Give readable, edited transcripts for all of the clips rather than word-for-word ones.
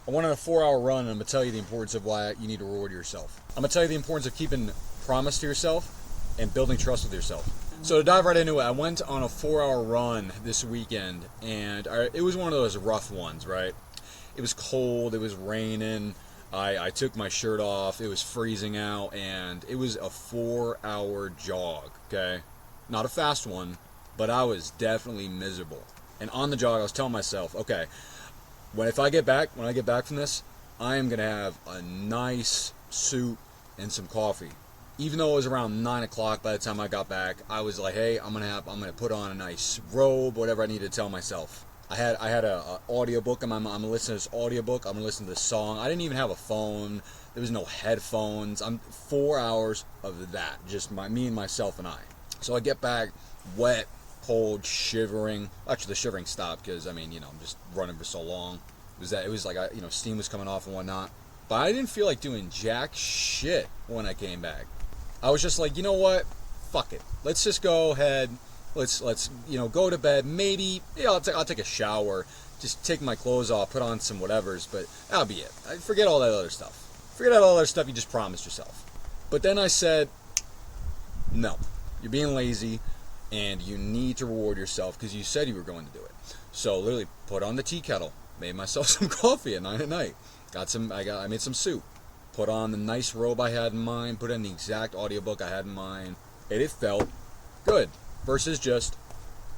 I went on a 4-hour run, and I'm going to tell you the importance of why you need to reward yourself. I'm going to tell you the importance of keeping promise to yourself and building trust with yourself. So to dive right into it, I went on a 4-hour run this weekend, and it was one of those rough ones, right? It was cold, it was raining, I took my shirt off, it was freezing out, and it was a 4-hour jog, okay? Not a fast one, but I was definitely miserable. And on the jog, I was telling myself, okay, when I get back from this, I am gonna have a nice soup and some coffee. Even though it was around 9 o'clock by the time I got back, I was like, hey, I'm gonna put on a nice robe, whatever I need to tell myself. I had a audiobook. I'm gonna listen to this audiobook. I'm gonna listen to this song. I didn't even have a phone. There was no headphones. 4 hours of that, just me and myself and I. So I get back, wet, cold, shivering. Actually, the shivering stopped because I'm just running for so long. It was like steam was coming off and whatnot. But I didn't feel like doing jack shit when I came back. I was just like, you know what? Fuck it. Let's just go ahead. Let's go to bed. Maybe I'll take a shower. Just take my clothes off, put on some whatevers, but that'll be it. Forget all that other stuff. Forget all that other stuff you just promised yourself. But then I said, no, you're being lazy, and you need to reward yourself because you said you were going to do it. So literally, put on the tea kettle, made myself some coffee at 9 at night. I made some soup. Put on the nice robe I had in mind, put in the exact audiobook I had in mind, and it felt good versus just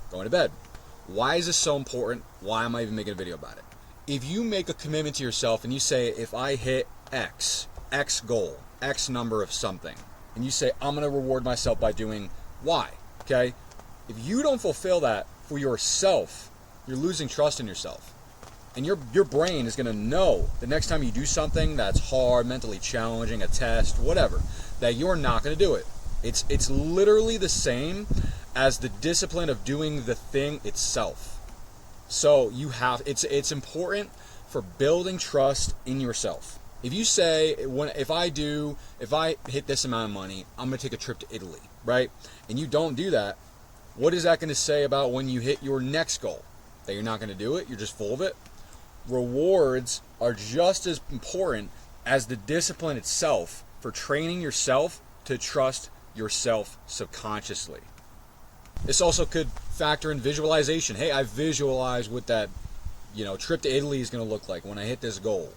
going to bed. Why is this so important? Why am I even making a video about it? If you make a commitment to yourself and you say, if I hit X goal, X number of something, and you say, I'm going to reward myself by doing Y, okay? If you don't fulfill that for yourself, you're losing trust in yourself. And your brain is going to know the next time you do something that's hard, mentally challenging, a test, whatever, that you're not going to do it. It's literally the same as the discipline of doing the thing itself. So it's important for building trust in yourself. If you say, if I hit this amount of money, I'm going to take a trip to Italy, right? And you don't do that, what is that going to say about when you hit your next goal? That you're not going to do it? You're just full of it? Rewards are just as important as the discipline itself for training yourself to trust yourself subconsciously. This also could factor in visualization. Hey, I visualize what that trip to Italy is going to look like when I hit this goal.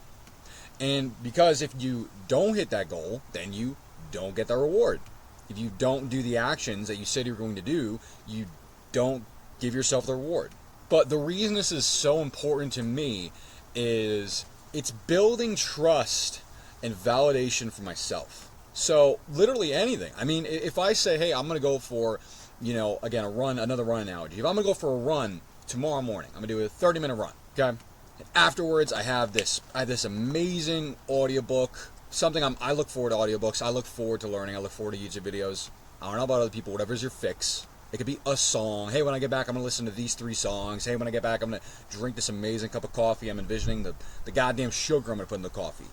And because if you don't hit that goal, then you don't get the reward. If you don't do the actions that you said you're going to do, you don't give yourself the reward. But the reason this is so important to me is it's building trust and validation for myself. So literally anything. I mean, if I say, hey, I'm going to go for, again, another run analogy. If I'm going to go for a run tomorrow morning, I'm going to do a 30-minute run, okay? And afterwards, I have this amazing audiobook, I look forward to audiobooks. I look forward to learning. I look forward to YouTube videos. I don't know about other people, whatever's your fix. It could be a song. Hey, when I get back, I'm going to listen to these 3 songs. Hey, when I get back, I'm going to drink this amazing cup of coffee. I'm envisioning the goddamn sugar I'm going to put in the coffee.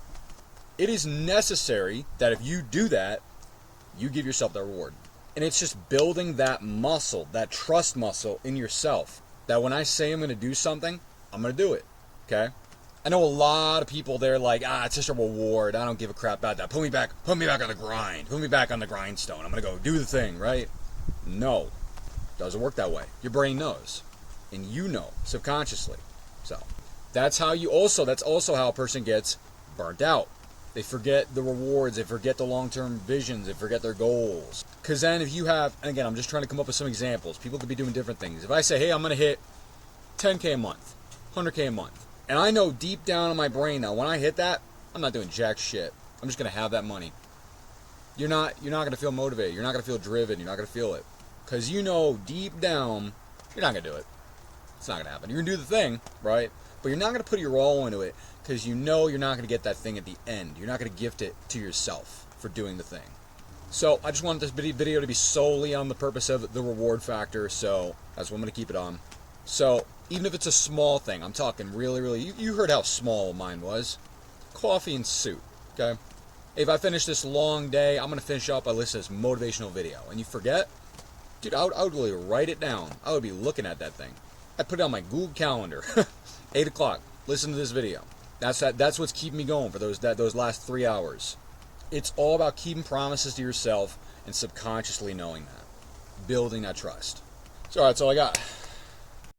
It is necessary that if you do that, you give yourself that reward. And it's just building that muscle, that trust muscle in yourself. That when I say I'm going to do something, I'm going to do it. Okay? I know a lot of people, they're like, it's just a reward. I don't give a crap about that. Put me back on the grind. Put me back on the grindstone. I'm going to go do the thing, right? No. Doesn't work that way. Your brain knows. And you know, subconsciously. So, that's also how a person gets burnt out. They forget the rewards, they forget the long-term visions, they forget their goals. Because then if you have, and again, I'm just trying to come up with some examples. People could be doing different things. If I say, hey, I'm going to hit 10K a month, 100K a month, and I know deep down in my brain now, when I hit that, I'm not doing jack shit. I'm just going to have that money. You're not going to feel motivated. You're not going to feel driven. You're not going to feel it. Because you know deep down, you're not going to do it. It's not going to happen. You're going to do the thing, right? But you're not going to put your all into it because you know you're not going to get that thing at the end. You're not going to gift it to yourself for doing the thing. So I just wanted this video to be solely on the purpose of the reward factor, so that's what I'm going to keep it on. So even if it's a small thing, I'm talking really, you heard how small mine was. Coffee and soup, okay? If I finish this long day, I'm going to finish up by listening to this motivational video. And you forget? Dude, I would really write it down. I would be looking at that thing. I put it on my Google Calendar. 8 o'clock, listen to this video. That's what's keeping me going for those last 3 hours. It's all about keeping promises to yourself and subconsciously knowing that, building that trust. So that's all I got.